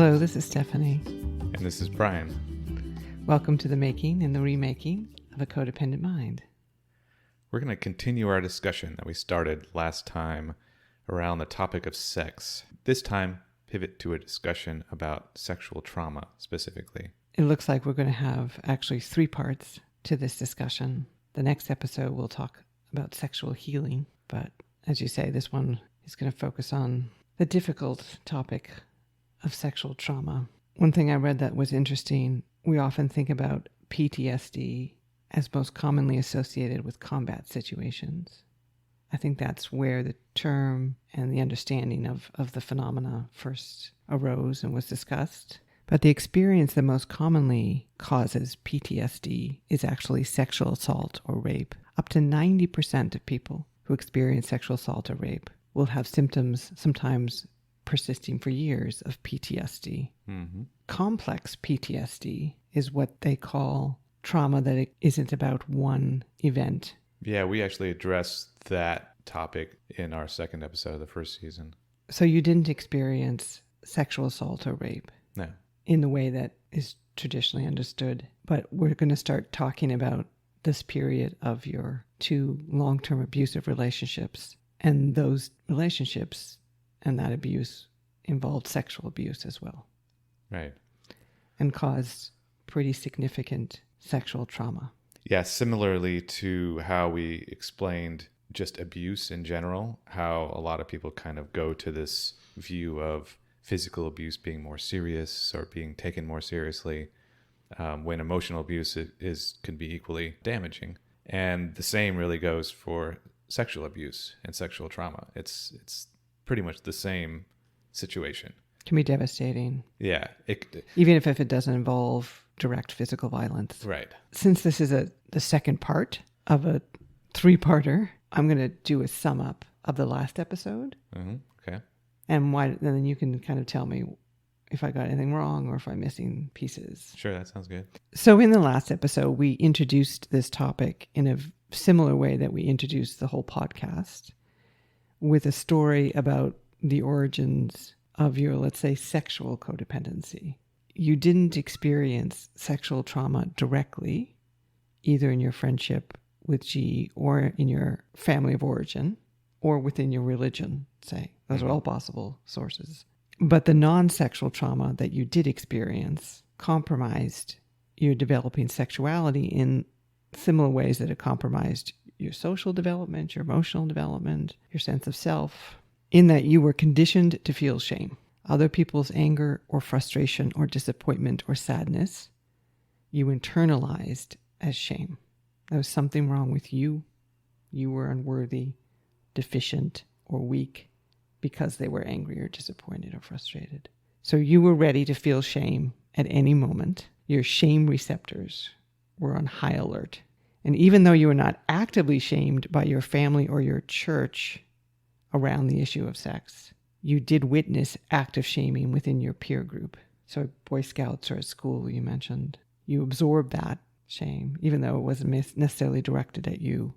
Hello, this is Stephanie. And this is Brian. Welcome to the making and the remaking of a codependent mind. We're going to continue our discussion that we started last time around the topic of sex. This time, pivot to a discussion about sexual trauma specifically. It looks like we're going to have actually 3 parts to this discussion. The next episode we'll talk about sexual healing, but as you say, this one is going to focus on the difficult topic of sexual trauma. One thing I read that was interesting, we often think about PTSD as most commonly associated with combat situations. I think that's where the term and the understanding of the phenomena first arose and was discussed. But the experience that most commonly causes PTSD is actually sexual assault or rape. Up to 90% of people who experience sexual assault or rape will have symptoms, sometimes persisting for years, of PTSD. Mm-hmm. Complex PTSD is what they call trauma that it isn't about one event. Yeah, we actually addressed that topic in our second episode of the first season. So you didn't experience sexual assault or rape? No. In the way that is traditionally understood. But we're going to start talking about this period of your 2 long-term abusive relationships. And those relationships and that abuse involved sexual abuse as well. Right. And caused pretty significant sexual trauma. Yeah, similarly to how we explained just abuse in general, how a lot of people kind of go to this view of physical abuse being more serious or being taken more seriously, when emotional abuse can be equally damaging. And the same really goes for sexual abuse and sexual trauma. It's pretty much the same situation. Can be devastating. Yeah. Even if it doesn't involve direct physical violence. Right. Since this is the second part of a 3-parter, I'm going to do a sum up of the last episode. Mm-hmm. Okay. And then you can kind of tell me if I got anything wrong or if I'm missing pieces. Sure, that sounds good. So in the last episode, we introduced this topic in a similar way that we introduced the whole podcast, with a story about the origins of your, let's say, sexual codependency. You didn't experience sexual trauma directly, either in your friendship with G or in your family of origin or within your religion, say. Those are all possible sources. But the non-sexual trauma that you did experience compromised your developing sexuality in similar ways that it compromised your social development, your emotional development, your sense of self, in that you were conditioned to feel shame. Other people's anger or frustration or disappointment or sadness, you internalized as shame. There was something wrong with you. You were unworthy, deficient, or weak because they were angry or disappointed or frustrated. So you were ready to feel shame at any moment. Your shame receptors were on high alert. And even though you were not actively shamed by your family or your church around the issue of sex, you did witness active shaming within your peer group. So Boy Scouts or at school, you mentioned. You absorbed that shame, even though it wasn't necessarily directed at you.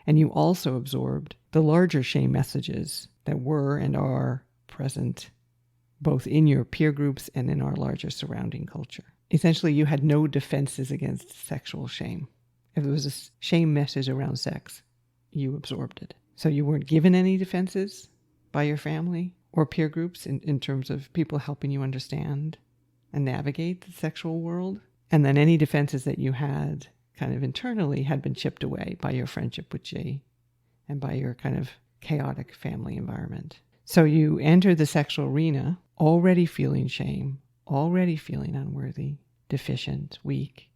And you also absorbed the larger shame messages that were and are present both in your peer groups and in our larger surrounding culture. Essentially, you had no defenses against sexual shame. If there was a shame message around sex, you absorbed it. So you weren't given any defenses by your family or peer groups in terms of people helping you understand and navigate the sexual world. And then any defenses that you had kind of internally had been chipped away by your friendship with Jay and by your kind of chaotic family environment. So you enter the sexual arena already feeling shame, already feeling unworthy, deficient, weak.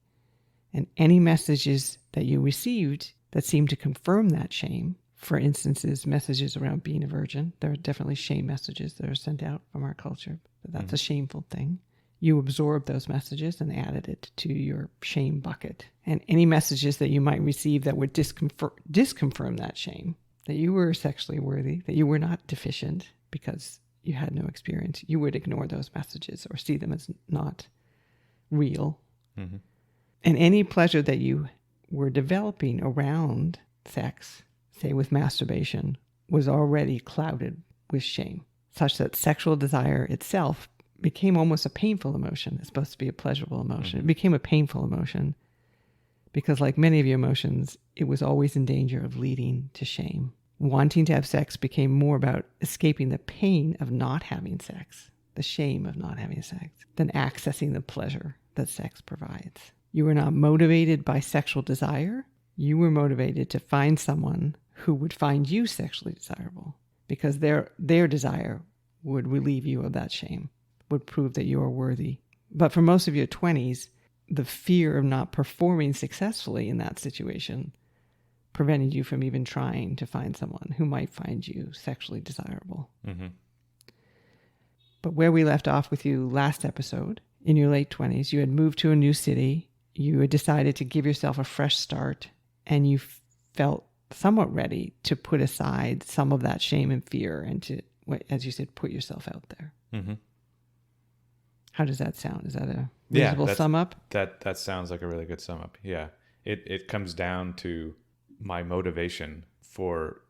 And any messages that you received that seemed to confirm that shame, for instances, messages around being a virgin, there are definitely shame messages that are sent out from our culture, but that's a shameful thing. You absorbed those messages and added it to your shame bucket. And any messages that you might receive that would disconfirm that shame, that you were sexually worthy, that you were not deficient because you had no experience, you would ignore those messages or see them as not real. Mm-hmm. And any pleasure that you were developing around sex, say with masturbation, was already clouded with shame, such that sexual desire itself became almost a painful emotion. It's supposed to be a pleasurable emotion. It became a painful emotion because, like many of your emotions, it was always in danger of leading to shame. Wanting to have sex became more about escaping the pain of not having sex, the shame of not having sex, than accessing the pleasure that sex provides. You were not motivated by sexual desire. You were motivated to find someone who would find you sexually desirable because their desire would relieve you of that shame, would prove that you are worthy. But for most of your 20s, the fear of not performing successfully in that situation prevented you from even trying to find someone who might find you sexually desirable. Mm-hmm. But where we left off with you last episode, in your late 20s, you had moved to a new city, you had decided to give yourself a fresh start, and you felt somewhat ready to put aside some of that shame and fear and to, as you said, put yourself out there. Mm-hmm. How does that sound? Is that a reasonable sum up? That sounds like a really good sum up. Yeah. It comes down to my motivation for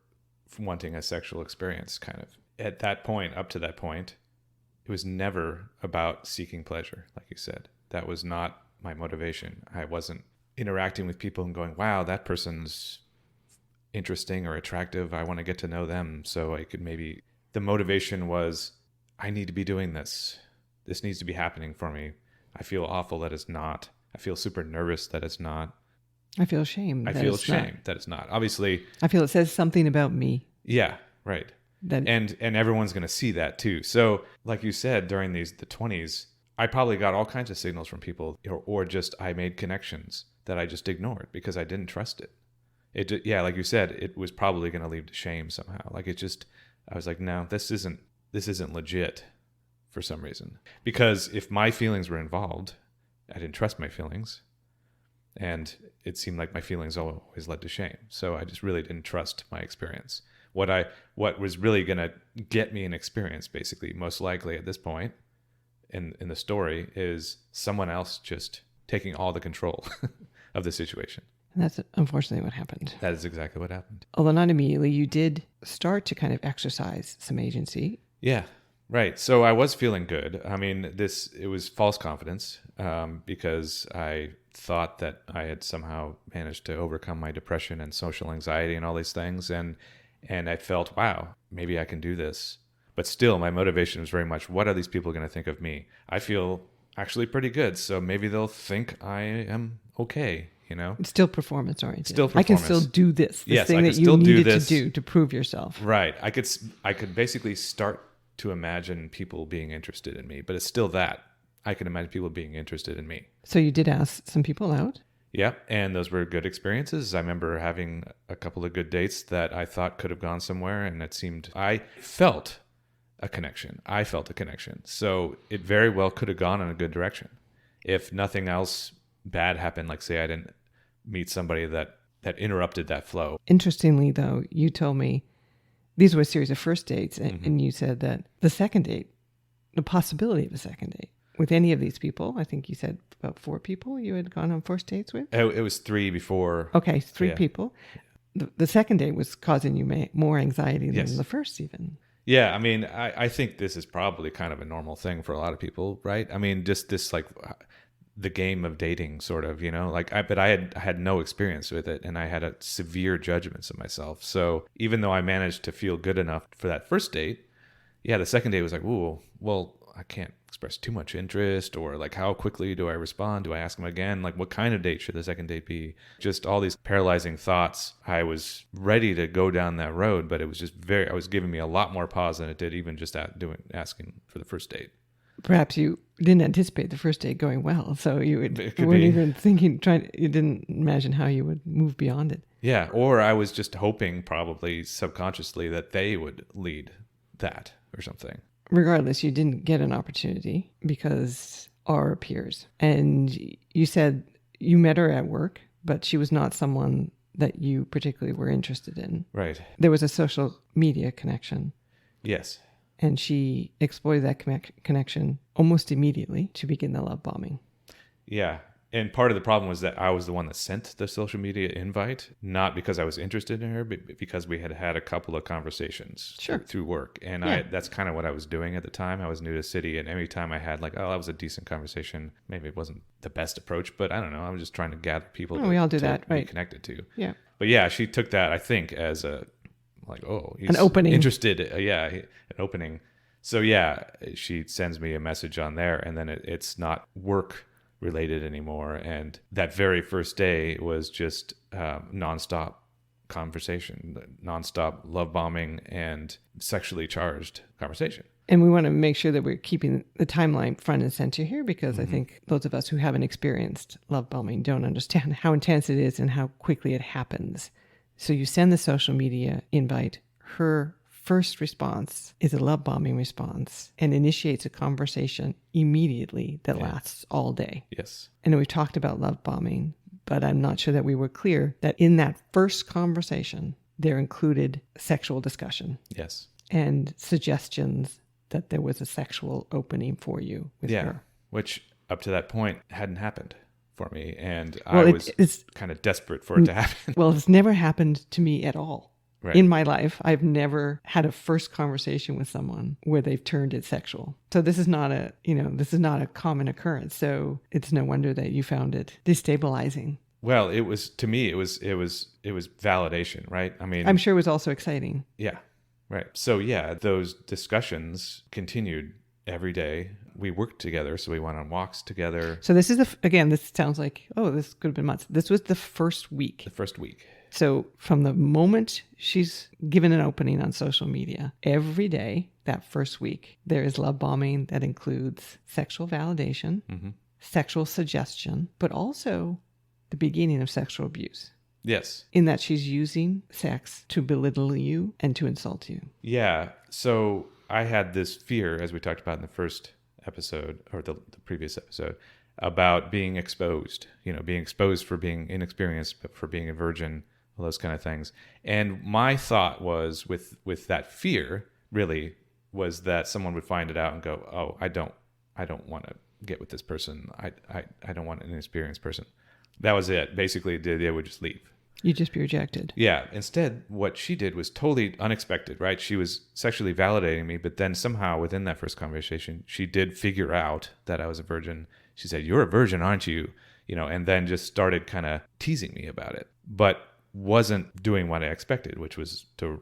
wanting a sexual experience, kind of. At that point, up to that point, it was never about seeking pleasure, like you said. That was not my motivation. I wasn't interacting with people and going, wow, that person's interesting or attractive. I want to get to know them so I could maybe... The motivation was, I need to be doing this. This needs to be happening for me. I feel awful that it's not. I feel super nervous that it's not. I feel shame. I feel shame that it's not. Obviously, I feel it says something about me. Yeah, right. And everyone's going to see that too. So, like you said, during the 20s, I probably got all kinds of signals from people, or just I made connections that I just ignored because I didn't trust it. Like you said, it was probably going to lead to shame somehow. Like I was like, no, this isn't legit for some reason. Because if my feelings were involved, I didn't trust my feelings. And it seemed like my feelings always led to shame. So I just really didn't trust my experience. What was really going to get me an experience, basically, most likely at this point in the story, is someone else just taking all the control of the situation. And that's unfortunately what happened. That is exactly what happened. Although not immediately, you did start to kind of exercise some agency. Yeah. Right. So I was feeling good. I mean, it was false confidence because I thought that I had somehow managed to overcome my depression and social anxiety and all these things. And I felt, wow, maybe I can do this. But still, my motivation was very much, what are these people going to think of me? I feel actually pretty good. So maybe thuld think I am okay, you know? It's still performance oriented. Still performance. I can still do this thing that you needed to do to prove yourself. Right. I could basically start to imagine people being interested in me, but it's still that. I can imagine people being interested in me. So you did ask some people out? Yeah, and those were good experiences. I remember having a couple of good dates that I thought could have gone somewhere, and I felt a connection. So it very well could have gone in a good direction. If nothing else bad happened, like say I didn't meet somebody that interrupted that flow. Interestingly, though, you told me these were a series of first dates, and you said that the second date, the possibility of a second date with any of these people, I think you said about 4 people you had gone on first dates with? It was 3 before. Okay, 3 people. The second date was causing you more anxiety than the first even. Yeah, I mean, I think this is probably kind of a normal thing for a lot of people, right? I mean, just this like the game of dating sort of, you know, but I had no experience with it, and I had a severe judgments of myself. So even though I managed to feel good enough for that first date, the second date was like, ooh, well, I can't express too much interest, or like how quickly do I respond? Do I ask him again? Like what kind of date should the second date be? Just all these paralyzing thoughts. I was ready to go down that road, but it was just I was giving me a lot more pause than it did even just asking for the first date. Perhaps you didn't anticipate the first date going well, so you weren't even thinking, you didn't imagine how you would move beyond it. Yeah, or I was just hoping, probably subconsciously, that they would lead that or something. Regardless, you didn't get an opportunity because our peers. And you said you met her at work, but she was not someone that you particularly were interested in. Right. There was a social media connection. Yes. And she exploited that connection almost immediately to begin the love bombing. Yeah. And part of the problem was that I was the one that sent the social media invite, not because I was interested in her, but because we had had a couple of conversations through work. And that's kind of what I was doing at the time. I was new to the city, and every time I had like, oh, that was a decent conversation. Maybe it wasn't the best approach, but I don't know. I was just trying to gather people we all do that, be right? Connected to. Yeah. But yeah, she took that, I think, as a like, oh, he's an opening. Interested. An opening. So yeah, she sends me a message on there, and then it's not work related anymore. And that very first day was just nonstop conversation, nonstop love bombing and sexually charged conversation. And we want to make sure that we're keeping the timeline front and center here, because I think those of us who haven't experienced love bombing don't understand how intense it is and how quickly it happens. So you send the social media invite. Her first response is a love bombing response and initiates a conversation immediately that lasts all day. Yes. And we've talked about love bombing, but I'm not sure that we were clear that in that first conversation, there included sexual discussion. Yes. And suggestions that there was a sexual opening for you with her. Which up to that point hadn't happened for me. And I was kind of desperate for it to happen. Well, it's never happened to me at all. Right. In my life, I've never had a first conversation with someone where they've turned it sexual. So this is not a common occurrence. So it's no wonder that you found it destabilizing. Well, it was, to me, it was validation, right? I mean, I'm sure it was also exciting. Yeah. Right. So yeah, those discussions continued every day. We worked together. So we went on walks together. So this is this sounds like, this could have been months. This was the first week. The first week. So from the moment she's given an opening on social media, every day that first week, there is love bombing that includes sexual validation, sexual suggestion, but also the beginning of sexual abuse. Yes. In that she's using sex to belittle you and to insult you. Yeah. So I had this fear, as we talked about in the first episode, or the previous episode, about being exposed, being exposed for being inexperienced, but for being a virgin, all those kind of things. And my thought was with that fear really was that someone would find it out and go, oh, I don't want to get with this person. I don't want an inexperienced person. That was it. Basically, they would just leave. You'd just be rejected. Yeah. Instead, what she did was totally unexpected, right? She was sexually validating me, but then somehow within that first conversation, she did figure out that I was a virgin. She said, "You're a virgin, aren't you?" And then just started kind of teasing me about it, but wasn't doing what I expected, which was to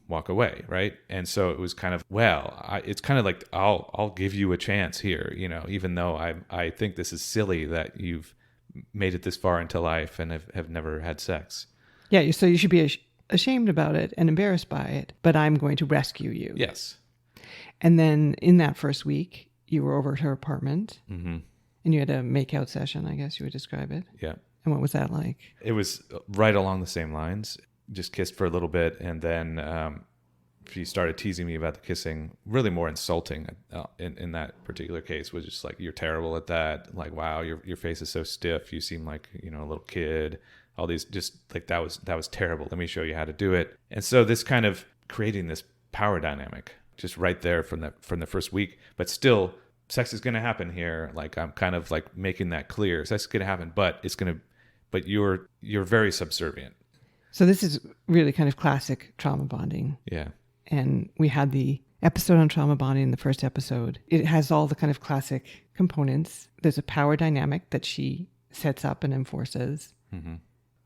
walk away, right? And so it was kind of, it's kind of like, I'll give you a chance here, even though I think this is silly that you've made it this far into life and have never had sex. Yeah, so you should be ashamed about it and embarrassed by it, but I'm going to rescue you. Yes. And then in that first week, you were over at her apartment, and you had a make-out session, I guess you would describe it. Yeah. And what was that like? It was right along the same lines. Just kissed for a little bit, and then she started teasing me about the kissing, really more insulting in that particular case, was just like, "You're terrible at that. Like, wow, your face is so stiff. You seem like, a little kid." All these, just like, that was terrible. Let me show you how to do it. And so this kind of creating this power dynamic just right there from the first week, but still sex is going to happen here. Like, I'm kind of like making that clear. Sex is going to happen, but you're very subservient. So this is really kind of classic trauma bonding. Yeah. And we had the episode on trauma bonding in the first episode. It has all the kind of classic components. There's a power dynamic that she sets up and enforces.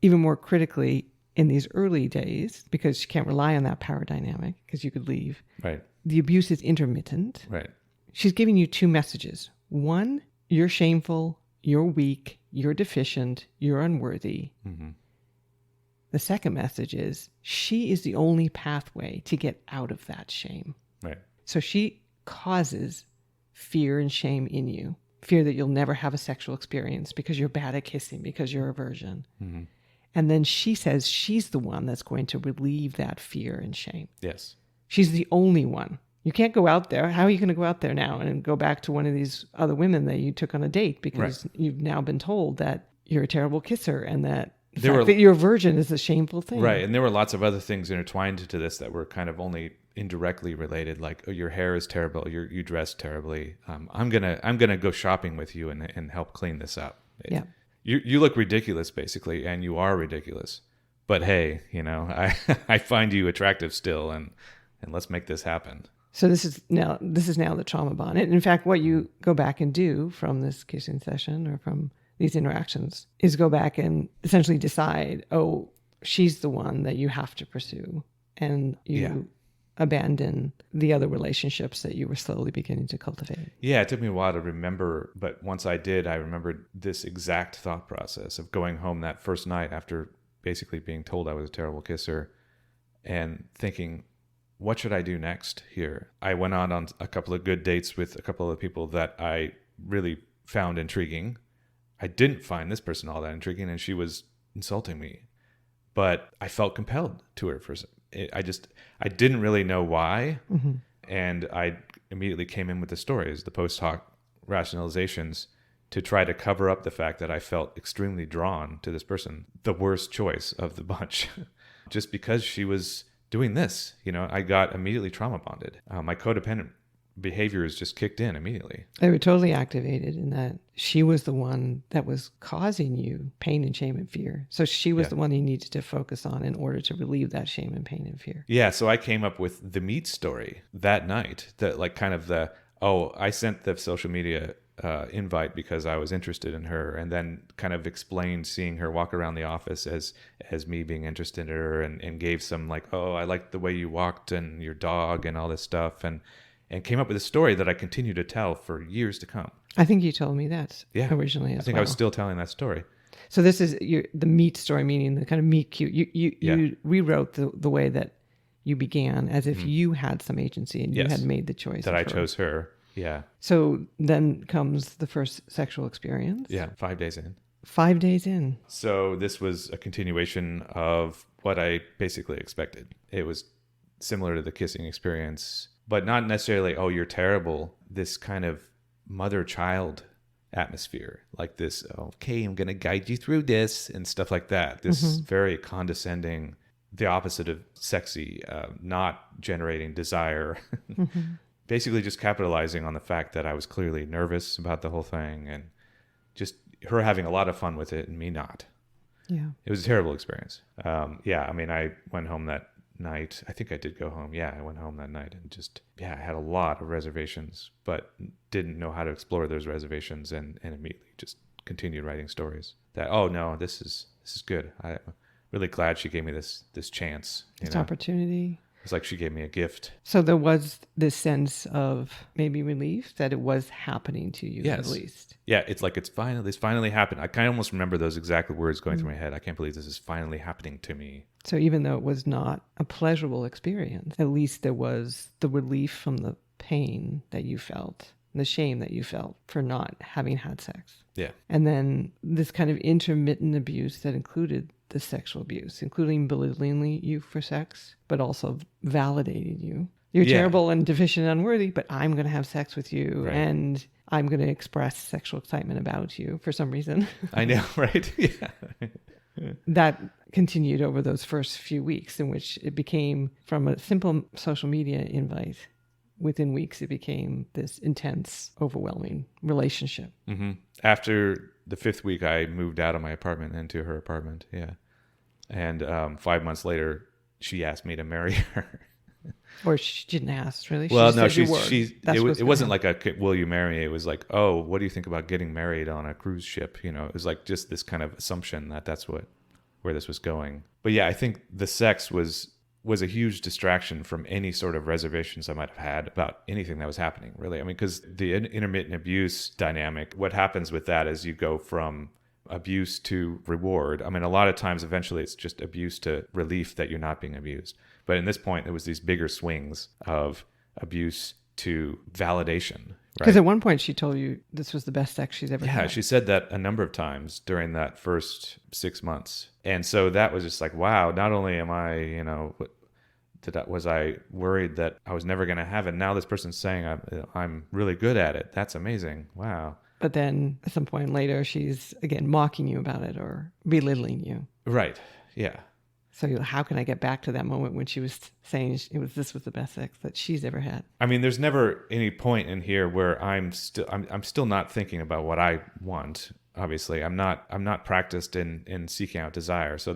Even more critically, in these early days, because she can't rely on that power dynamic because you could leave. Right. The abuse is intermittent. Right. She's giving you two messages. One, you're shameful, you're weak, you're deficient, you're unworthy. The second message is she is the only pathway to get out of that shame. Right. So she causes fear and shame in you. Fear that you'll never have a sexual experience because you're bad at kissing, because you're a virgin. And then she says she's the one that's going to relieve that fear and shame. Yes. She's the only one. You can't go out there. How are you going to go out there now and go back to one of these other women that you took on a date because you've now been told that you're a terrible kisser and that that you're a virgin is a shameful thing. Right. And there were lots of other things intertwined into this that were kind of only indirectly related, like, oh, your hair is terrible, you dress terribly. I'm gonna go shopping with you and help clean this up. Yeah. you look ridiculous, basically, and you are ridiculous. But hey, I find you attractive still, and let's make this happen. So this is now the trauma bond. And in fact, what you go back and do from this kissing session or from these interactions is go back and essentially decide, oh, she's the one that you have to pursue, and you abandon the other relationships that you were slowly beginning to cultivate. Yeah, it took me a while to remember, but once I did, I remembered this exact thought process of going home that first night after basically being told I was a terrible kisser and thinking, what should I do next here? I went on a couple of good dates with a couple of people that I really found intriguing. I didn't find this person all that intriguing, and she was insulting me, but I felt compelled to her for I didn't really know why. Mm-hmm. And I immediately came in with the stories, the post hoc rationalizations, to try to cover up the fact that I felt extremely drawn to this person, the worst choice of the bunch, just because she was doing this. I got immediately trauma bonded. My codependent behaviors just kicked in immediately. They were totally activated in that she was the one that was causing you pain and shame and fear. So she was the one you needed to focus on in order to relieve that shame and pain and fear. Yeah. So I came up with the meat story that night, I sent the social media invite because I was interested in her, and then kind of explained seeing her walk around the office as me being interested in her, and gave some I liked the way you walked and your dog and all this stuff, and came up with a story that I continue to tell for years to come. I think you told me that originally as well. I think I was still telling that story. So this is the meat story, meaning the kind of meat cute. You rewrote the way that you began as if you had some agency and you had made the choice. That I chose her. Yeah. So then comes the first sexual experience. Yeah, 5 days in. 5 days in. So this was a continuation of what I basically expected. It was similar to the kissing experience, but not necessarily, oh, you're terrible. This kind of mother-child atmosphere, like this, okay, I'm going to guide you through this and stuff like that. This very condescending, the opposite of sexy, not generating desire. Basically just capitalizing on the fact that I was clearly nervous about the whole thing, and just her having a lot of fun with it and me not. Yeah. It was a terrible experience. I went home that night. I think I did go home. Yeah, I went home that night and I had a lot of reservations, but didn't know how to explore those reservations, and immediately just continued writing stories that, oh no, this is good. I'm really glad she gave me this chance. This opportunity. It's like she gave me a gift. So there was this sense of maybe relief that it was happening to you, at least. Yeah, it's like this finally happened. I kind of almost remember those exact words going through my head. I can't believe this is finally happening to me. So even though it was not a pleasurable experience, at least there was the relief from the pain that you felt, the shame that you felt for not having had sex. Yeah. And then this kind of intermittent abuse that included the sexual abuse, including belittling you for sex, but also validating you. You're terrible and deficient and unworthy, but I'm going to have sex with you, and I'm going to express sexual excitement about you for some reason. I know, right? Yeah. That continued over those first few weeks, in which it became from a simple social media invite. Within weeks, it became this intense, overwhelming relationship. Mm-hmm. After the 5th week, I moved out of my apartment into her apartment. Yeah. And 5 months later, she asked me to marry her. Or she didn't ask, really? Well, no, it wasn't like a, will you marry me? It was like, oh, what do you think about getting married on a cruise ship? It was like just this kind of assumption that that's where this was going. But yeah, I think the sex was a huge distraction from any sort of reservations I might have had about anything that was happening, really. I mean, because the intermittent abuse dynamic, what happens with that is you go from abuse to reward. I mean, a lot of times, eventually, it's just abuse to relief that you're not being abused. But in this point, there was these bigger swings of abuse to validation. Because at one point, she told you this was the best sex she's ever had. Yeah, she said that a number of times during that first 6 months. And so that was just like, wow, not only am I, was I worried that I was never going to have it. Now this person's saying I'm really good at it. That's amazing. Wow. But then at some point later, she's again mocking you about it or belittling you. Right. Yeah. So how can I get back to that moment when she was saying this was the best sex that she's ever had? I mean, there's never any point in here where I'm still not thinking about what I want. obviously. I'm not practiced in seeking out desire. So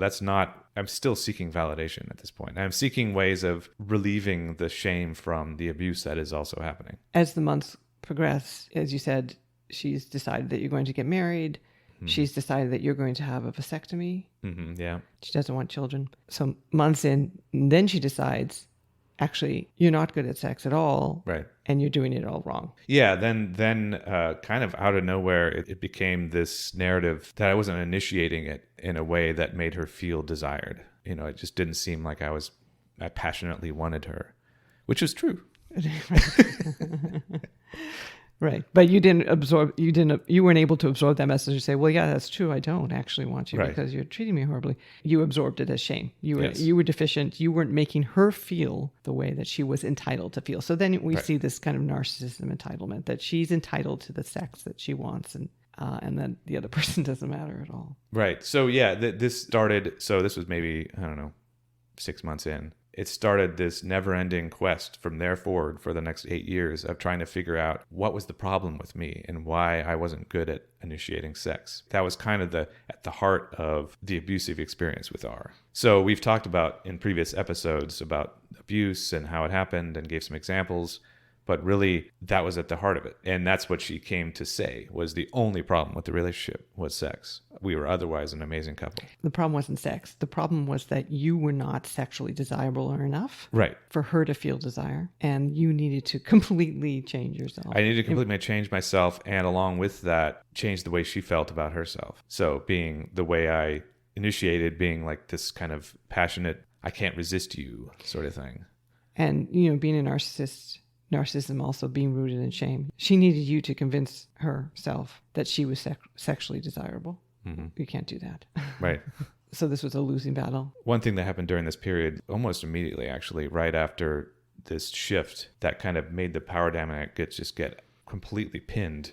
I'm still seeking validation at this point. I'm seeking ways of relieving the shame from the abuse that is also happening. As the months progress, as you said, she's decided that you're going to get married. She's decided that you're going to have a vasectomy. Yeah. She doesn't want children. So months in, then she decides, actually, you're not good at sex at all. Right. And you're doing it all wrong. Yeah. Then kind of out of nowhere, it became this narrative that I wasn't initiating it in a way that made her feel desired. It just didn't seem like I passionately wanted her, which is true. Right. But you weren't able to absorb that message and say, well, yeah, that's true. I don't actually want you because you're treating me horribly. You absorbed it as shame. You were deficient. You weren't making her feel the way that she was entitled to feel. So then we see this kind of narcissism entitlement, that she's entitled to the sex that she wants, and then the other person doesn't matter at all. Right. So yeah, this started, so this was maybe, I don't know, 6 months in. It started this never-ending quest from there forward for the next 8 years of trying to figure out what was the problem with me and why I wasn't good at initiating sex. That was kind of at the heart of the abusive experience with R. So we've talked about in previous episodes about abuse and how it happened and gave some examples, but really that was at the heart of it. And that's what she came to say was the only problem with the relationship was sex. We were otherwise an amazing couple. The problem wasn't sex. The problem was that you were not sexually desirable or enough for her to feel desire. And you needed to completely change yourself. I needed to completely change myself. And along with that, change the way she felt about herself. So being the way I initiated, being like this kind of passionate, I can't resist you sort of thing. And, being a narcissist, narcissism also being rooted in shame. She needed you to convince herself that she was sexually desirable. You can't do that. Right. So this was a losing battle. One thing that happened during this period, almost immediately actually, right after this shift that kind of made the power dynamic get completely pinned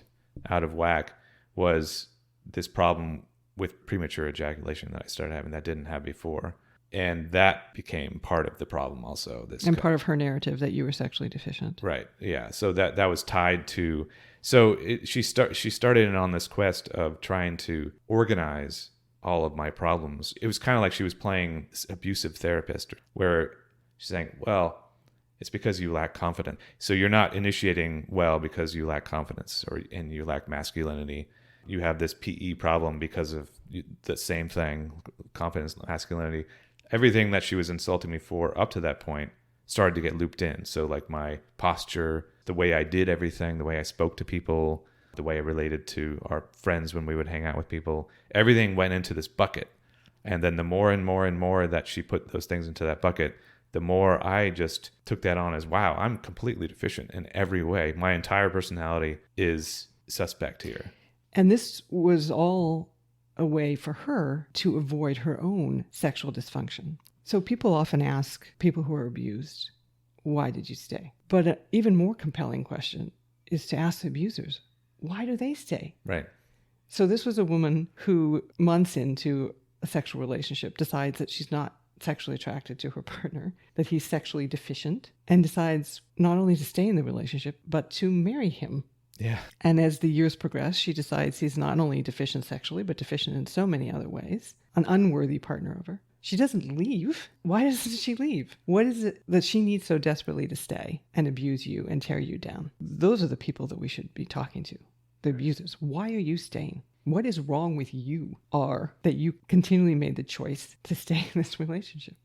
out of whack, was this problem with premature ejaculation that I started having that I didn't have before. And that became part of the problem also. Part of her narrative that you were sexually deficient. Right. Yeah. So that was tied to... So she started in on this quest of trying to organize all of my problems. It was kind of like she was playing this abusive therapist where she's saying, well, it's because you lack confidence. So you're not initiating well because you lack confidence and you lack masculinity. You have this PE problem because of the same thing, confidence, masculinity. Everything that she was insulting me for up to that point started to get looped in. So like my posture, the way I did everything, the way I spoke to people, the way I related to our friends when we would hang out with people, everything went into this bucket. And then the more and more and more that she put those things into that bucket, the more I just took that on as, wow, I'm completely deficient in every way. My entire personality is suspect here. And this was all a way for her to avoid her own sexual dysfunction. So people often ask people who are abused, why did you stay? But an even more compelling question is to ask the abusers, why do they stay? Right. So this was a woman who, months into a sexual relationship, decides that she's not sexually attracted to her partner, that he's sexually deficient, and decides not only to stay in the relationship, but to marry him. Yeah. And as the years progress, she decides he's not only deficient sexually, but deficient in so many other ways, an unworthy partner of her. She doesn't leave. Why doesn't she leave? What is it that she needs so desperately to stay and abuse you and tear you down? Those are the people that we should be talking to, the abusers. Why are you staying? What is wrong with you, R, that you continually made the choice to stay in this relationship?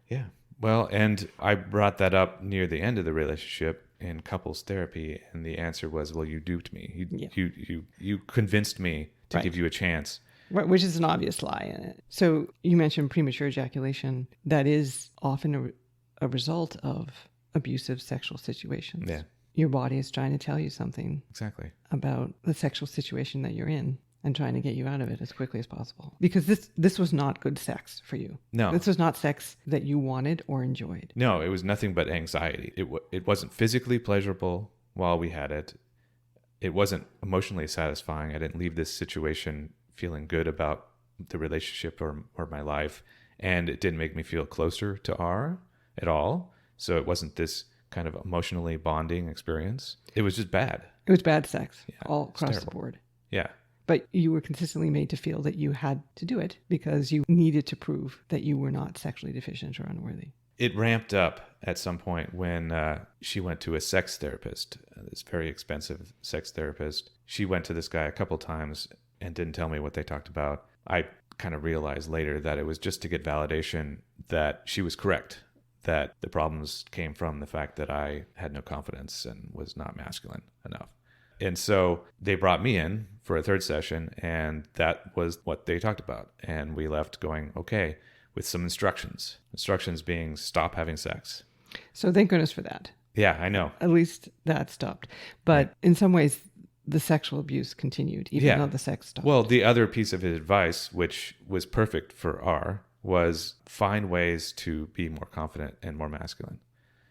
Yeah. Well, and I brought that up near the end of the relationship in couples therapy, and the answer was, well, you duped me. You convinced me to give you a chance. Right, which is an obvious lie in it. So you mentioned premature ejaculation. That is often a result of abusive sexual situations. Yeah. Your body is trying to tell you something Exactly. about the sexual situation that you're in and trying to get you out of it as quickly as possible. Because this was not good sex for you. No. This was not sex that you wanted or enjoyed. No, it was nothing but anxiety. It wasn't physically pleasurable while we had it. It wasn't emotionally satisfying. I didn't leave this situation feeling good about the relationship or my life. And it didn't make me feel closer to R at all. So it wasn't this kind of emotionally bonding experience. It was just bad. It was bad sex all across the terrible. board. Yeah. But you were consistently made to feel that you had to do it because you needed to prove that you were not sexually deficient or unworthy. It ramped up at some point when she went to a sex therapist, this very expensive sex therapist. She went to this guy a couple times and didn't tell me what they talked about. I kind of realized later that it was just to get validation that she was correct, that the problems came from the fact that I had no confidence and was not masculine enough. And so they brought me in for a third session, and that was what they talked about. And we left going, okay, with some instructions. Instructions being stop having sex. So thank goodness for that. Yeah, I know. At least that stopped. But in some ways, the sexual abuse continued, even though the sex stopped. Well, the other piece of his advice, which was perfect for R, was find ways to be more confident and more masculine,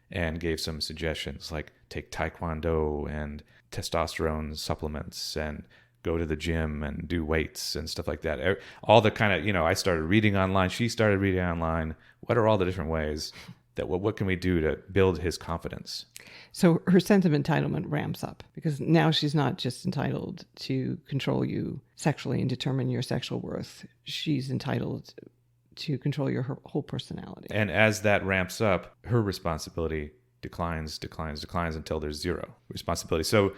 and gave some suggestions like take Taekwondo and testosterone supplements and go to the gym and do weights and stuff like that. All the kind of, I started reading online. She started reading online. What are all the different ways that what can we do to build his confidence? So her sense of entitlement ramps up because now she's not just entitled to control you sexually and determine your sexual worth. She's entitled to control your whole personality. And as that ramps up, her responsibility declines until there's zero responsibility. So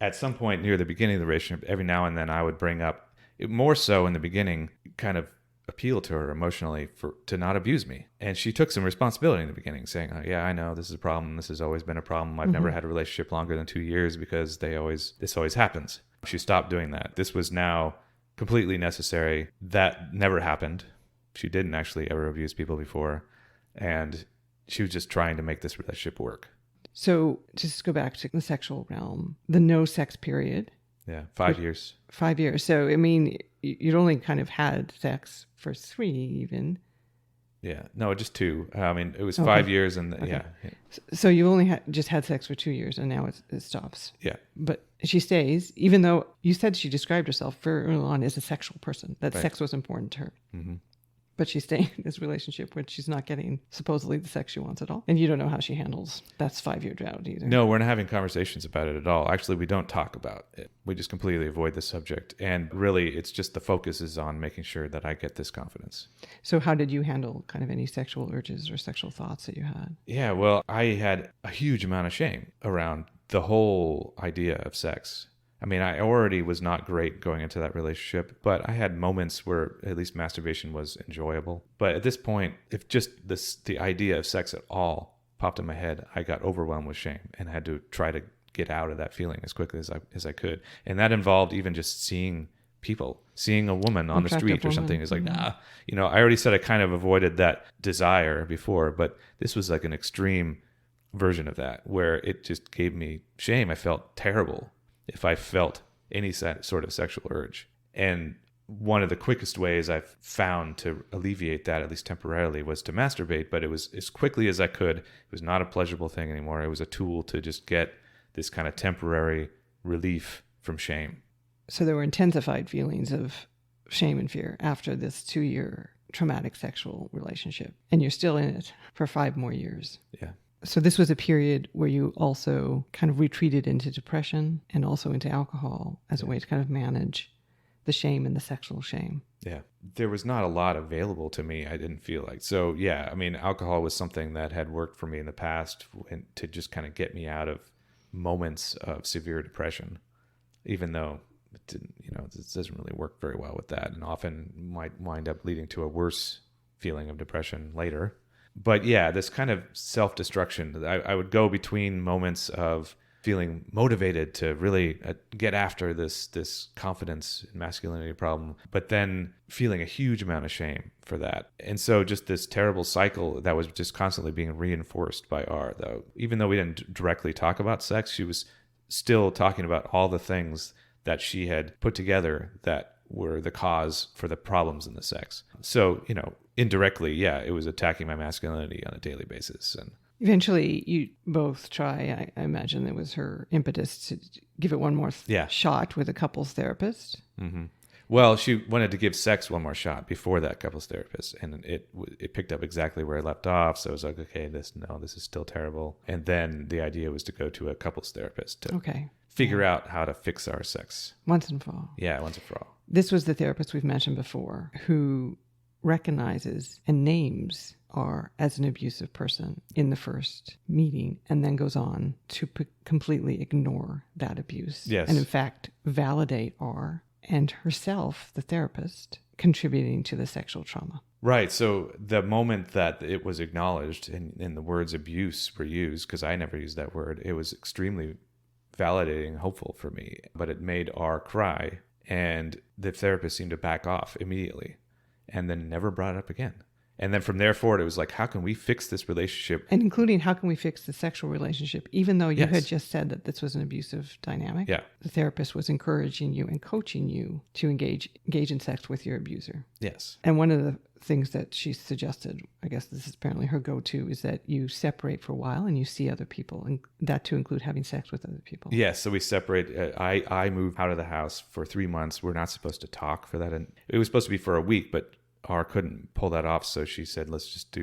at some point near the beginning of the relationship, every now and then I would bring up, more so in the beginning, kind of appeal to her emotionally to not abuse me. And she took some responsibility in the beginning, saying, oh, yeah, I know this is a problem. This has always been a problem. I've never had a relationship longer than 2 years because this always happens. She stopped doing that. This was now completely necessary. That never happened. She didn't actually ever abuse people before. And she was just trying to make this relationship work. So just go back to the sexual realm, the no sex period. Yeah, 5 years. 5 years. So, I mean, you'd only kind of had sex for 3 even. Yeah. No, just 2. I mean, it was 5 years and yeah. So you only just had sex for 2 years and now it stops. Yeah. But she stays, even though you said she described herself very early on as a sexual person, that sex was important to her. Mm-hmm. But she's staying in this relationship when she's not getting supposedly the sex she wants at all. And you don't know how she handles that's 5 year drought either. No, we're not having conversations about it at all. Actually, we don't talk about it. We just completely avoid the subject. And really, it's just the focus is on making sure that I get this confidence. So how did you handle kind of any sexual urges or sexual thoughts that you had? Yeah, well, I had a huge amount of shame around the whole idea of sex. I mean, I already was not great going into that relationship, but I had moments where at least masturbation was enjoyable. But at this point, if just the idea of sex at all popped in my head, I got overwhelmed with shame and had to try to get out of that feeling as quickly as I could. And that involved even just seeing people, seeing a woman on the street or something. It's like, nah, I already said I kind of avoided that desire before, but this was like an extreme version of that where it just gave me shame. I felt terrible if I felt any sort of sexual urge. And one of the quickest ways I've found to alleviate that, at least temporarily, was to masturbate, but it was as quickly as I could. It was not a pleasurable thing anymore. It was a tool to just get this kind of temporary relief from shame. So there were intensified feelings of shame and fear after this 2 year traumatic sexual relationship. And you're still in it for 5 more years. Yeah. So this was a period where you also kind of retreated into depression and also into alcohol as a way to kind of manage the shame and the sexual shame. Yeah. There was not a lot available to me, I didn't feel like. So, yeah, I mean, alcohol was something that had worked for me in the past to just kind of get me out of moments of severe depression, even though it didn't, it doesn't really work very well with that and often might wind up leading to a worse feeling of depression later. But yeah, this kind of self-destruction, I would go between moments of feeling motivated to really get after this confidence and masculinity problem, but then feeling a huge amount of shame for that. And so just this terrible cycle that was just constantly being reinforced by R, though. Even though we didn't directly talk about sex, she was still talking about all the things that she had put together that were the cause for the problems in the sex. So, indirectly, yeah, it was attacking my masculinity on a daily basis. And eventually you both try, I imagine it was her impetus to give it one more shot with a couples therapist. Mm-hmm. Well, she wanted to give sex one more shot before that couples therapist, and it picked up exactly where I left off. So I was like, okay, this is still terrible. And then the idea was to go to a couples therapist to figure out how to fix our sex. Once and for all. Yeah, once and for all. This was the therapist we've mentioned before who recognizes and names R as an abusive person in the first meeting and then goes on to completely ignore that abuse. Yes. And in fact, validate R and herself, the therapist, contributing to the sexual trauma. Right. So the moment that it was acknowledged and the words abuse were used, because I never used that word, it was extremely validating and hopeful for me. But it made R cry, and the therapist seemed to back off immediately and then never brought it up again. And then from there forward, it was like, how can we fix this relationship? And including how can we fix the sexual relationship? Even though you Yes. had just said that this was an abusive dynamic, Yeah. the therapist was encouraging you and coaching you to engage in sex with your abuser. Yes. And one of the things that she suggested, I guess this is apparently her go-to, is that you separate for a while and you see other people, and that to include having sex with other people. Yes. So we separate. I moved out of the house for 3 months. We're not supposed to talk for that. And it was supposed to be for a week, but R couldn't pull that off. So she said, let's just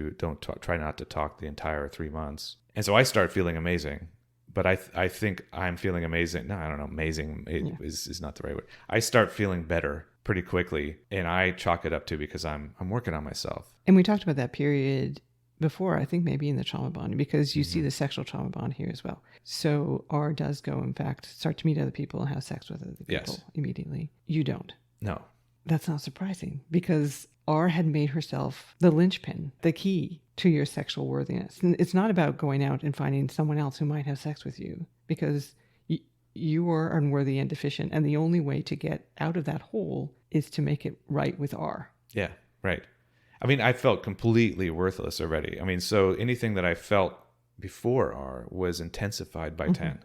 try not to talk the entire 3 months. And so I start feeling amazing. But I think I'm feeling amazing. No, I don't know. Amazing is not the right word. I start feeling better pretty quickly, and I chalk it up to because I'm working on myself. And we talked about that period before, I think maybe in the trauma bond, because you see the sexual trauma bond here as well. So R does go, in fact, start to meet other people and have sex with other people immediately. You don't. No. That's not surprising, because R had made herself the linchpin, the key to your sexual worthiness. And it's not about going out and finding someone else who might have sex with you, because you are unworthy and deficient. And the only way to get out of that hole is to make it right with R. Yeah, right. I mean, I felt completely worthless already. I mean, so anything that I felt before R was intensified by 10.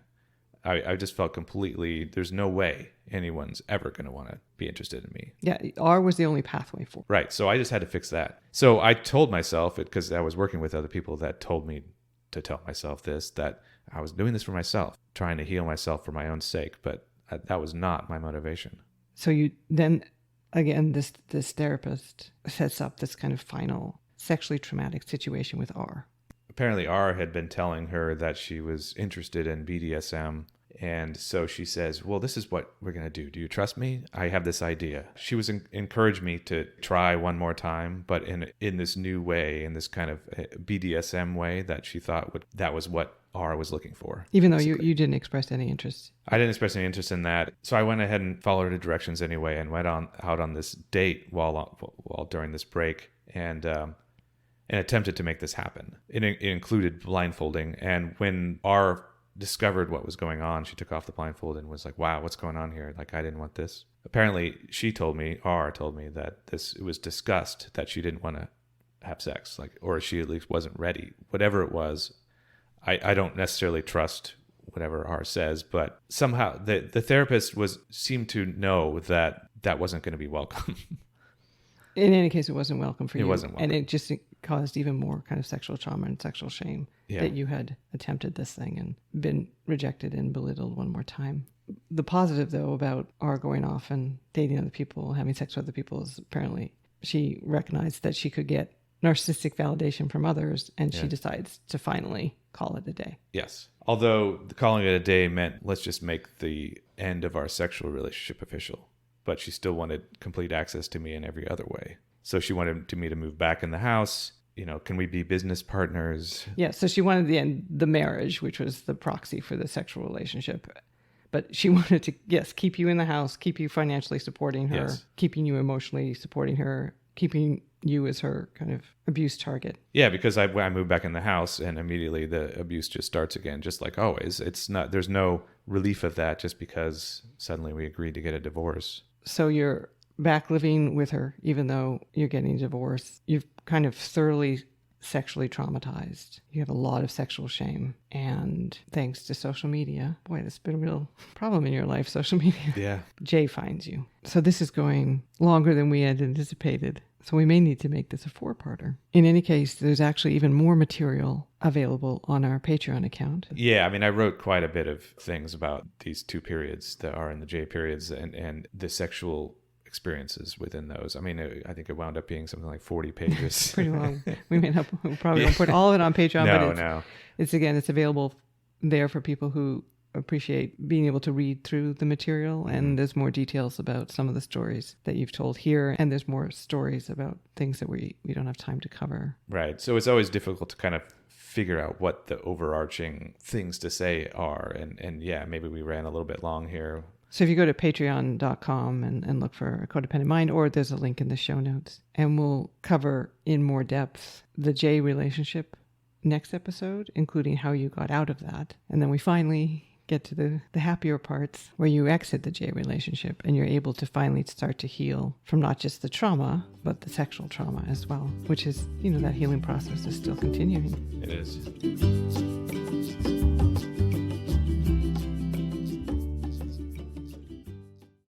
I just felt completely, there's no way anyone's ever going to want to be interested in me. Yeah, R was the only pathway forward. Right. So I just had to fix that. So I told myself, because I was working with other people that told me to tell myself this, that I was doing this for myself, trying to heal myself for my own sake. But that was not my motivation. So you then, again, this therapist sets up this kind of final sexually traumatic situation with R. Apparently R had been telling her that she was interested in BDSM. And so she says, well, this is what we're going to do. Do you trust me? I have this idea. She was encouraged me to try one more time, but in this new way, in this kind of BDSM way that she thought that was what R was looking for. Even though you didn't express any interest. I didn't express any interest in that. So I went ahead and followed her directions anyway and went out on this date while during this break and attempted to make this happen. It included blindfolding. And when R discovered what was going on, she took off the blindfold and was like, wow, what's going on here? Like, I didn't want this. Apparently, R told me that it was discussed that she didn't want to have sex, or she at least wasn't ready. Whatever it was, I don't necessarily trust whatever R says, but somehow the therapist seemed to know that wasn't going to be welcome. In any case, it wasn't welcome for you. It wasn't welcome. And it just caused even more kind of sexual trauma and sexual shame that you had attempted this thing and been rejected and belittled one more time. The positive, though, about R going off and dating other people, having sex with other people, is apparently she recognized that she could get narcissistic validation from others, and she decides to finally call it a day. Yes. Although calling it a day meant let's just make the end of our sexual relationship official. But she still wanted complete access to me in every other way. So she wanted me to move back in the house. Can we be business partners? Yeah, so she wanted the marriage, which was the proxy for the sexual relationship. But she wanted to, keep you in the house, keep you financially supporting her, keeping you emotionally supporting her, keeping you as her kind of abuse target. Yeah, because I moved back in the house and immediately the abuse just starts again, just like always. There's no relief of that just because suddenly we agreed to get a divorce. So you're back living with her, even though you're getting a divorce. You've kind of thoroughly sexually traumatized. You have a lot of sexual shame. And thanks to social media, boy, that's been a real problem in your life, social media. Yeah. Jay finds you. So this is going longer than we had anticipated. So we may need to make this a 4-parter. In any case, there's actually even more material available on our Patreon account. Yeah, I mean, I wrote quite a bit of things about these 2 periods, the R and the J periods, and the sexual experiences within those. I mean, I think it wound up being something like 40 pages. Pretty long. We probably won't put all of it on Patreon, but No. it's available there for people who appreciate being able to read through the material, and there's more details about some of the stories that you've told here, and there's more stories about things that we don't have time to cover. Right. So it's always difficult to kind of figure out what the overarching things to say are. And yeah, maybe we ran a little bit long here. So if you go to patreon.com and look for A Codependent Mind, or there's a link in the show notes, and we'll cover in more depth the J relationship next episode, including how you got out of that. And then we finally get to the happier parts where you exit the J relationship and you're able to finally start to heal from not just the trauma, but the sexual trauma as well, which is, that healing process is still continuing. It is.